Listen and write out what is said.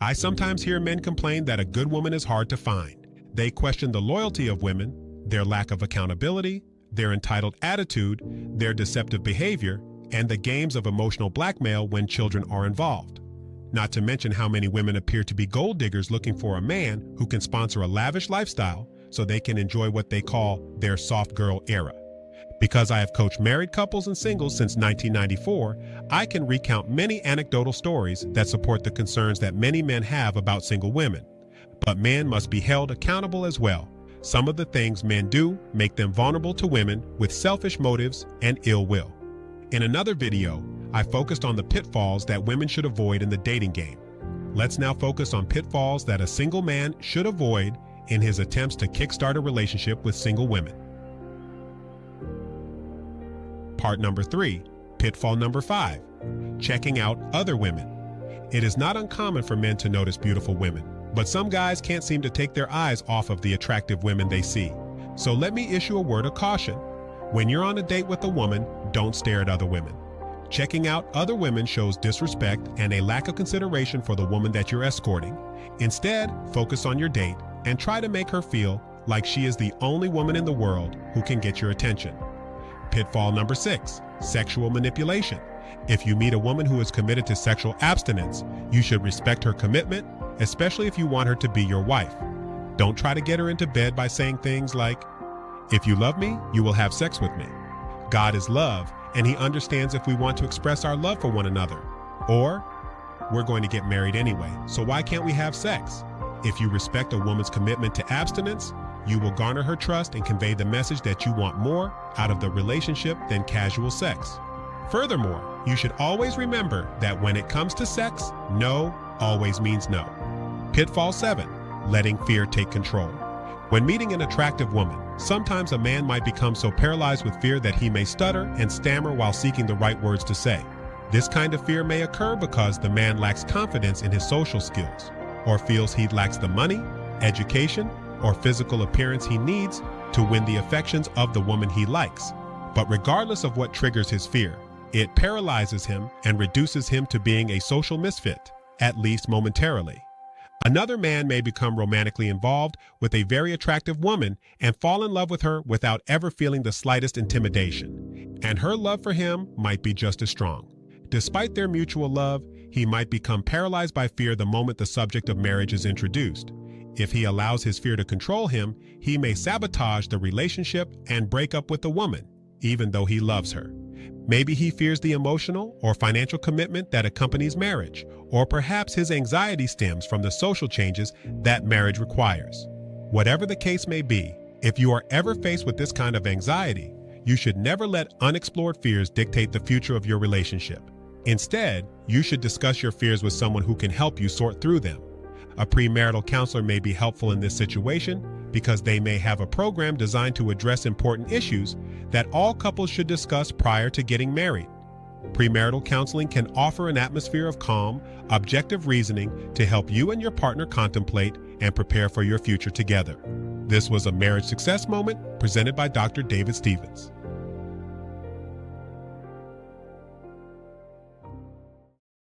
I sometimes hear men complain that a good woman is hard to find. They question the loyalty of women, their lack of accountability, their entitled attitude, their deceptive behavior, and the games of emotional blackmail when children are involved. Not to mention how many women appear to be gold diggers looking for a man who can sponsor a lavish lifestyle so they can enjoy what they call their soft girl era. Because I have coached married couples and singles since 1994, I can recount many anecdotal stories that support the concerns that many men have about single women. But men must be held accountable as well. Some of the things men do make them vulnerable to women with selfish motives and ill will. In another video, I focused on the pitfalls that women should avoid in the dating game. Let's now focus on pitfalls that a single man should avoid in his attempts to kickstart a relationship with single women. Part number 3, pitfall number 5, checking out other women. It is not uncommon for men to notice beautiful women, but some guys can't seem to take their eyes off of the attractive women they see. So let me issue a word of caution. When you're on a date with a woman, don't stare at other women. Checking out other women shows disrespect and a lack of consideration for the woman that you're escorting. Instead, focus on your date and try to make her feel like she is the only woman in the world who can get your attention. Pitfall number 6, sexual manipulation. If you meet a woman who is committed to sexual abstinence, you should respect her commitment, especially if you want her to be your wife. Don't try to get her into bed by saying things like, "If you love me, you will have sex with me." God is love, and he understands if we want to express our love for one another. Or, "We're going to get married anyway, so why can't we have sex?" If you respect a woman's commitment to abstinence, you will garner her trust and convey the message that you want more out of the relationship than casual sex. Furthermore, you should always remember that when it comes to sex, no always means no. Pitfall 7, letting fear take control. When meeting an attractive woman, sometimes a man might become so paralyzed with fear that he may stutter and stammer while seeking the right words to say. This kind of fear may occur because the man lacks confidence in his social skills, or feels he lacks the money, education, or physical appearance he needs to win the affections of the woman he likes. But regardless of what triggers his fear, it paralyzes him and reduces him to being a social misfit, at least momentarily. Another man may become romantically involved with a very attractive woman and fall in love with her without ever feeling the slightest intimidation. And her love for him might be just as strong. Despite their mutual love, he might become paralyzed by fear the moment the subject of marriage is introduced. If he allows his fear to control him, he may sabotage the relationship and break up with the woman, even though he loves her. Maybe he fears the emotional or financial commitment that accompanies marriage, or perhaps his anxiety stems from the social changes that marriage requires. Whatever the case may be, if you are ever faced with this kind of anxiety, you should never let unexplored fears dictate the future of your relationship. Instead, you should discuss your fears with someone who can help you sort through them. A premarital counselor may be helpful in this situation because they may have a program designed to address important issues that all couples should discuss prior to getting married. Premarital counseling can offer an atmosphere of calm, objective reasoning to help you and your partner contemplate and prepare for your future together. This was a Marriage Success Moment presented by Dr. David Stevens.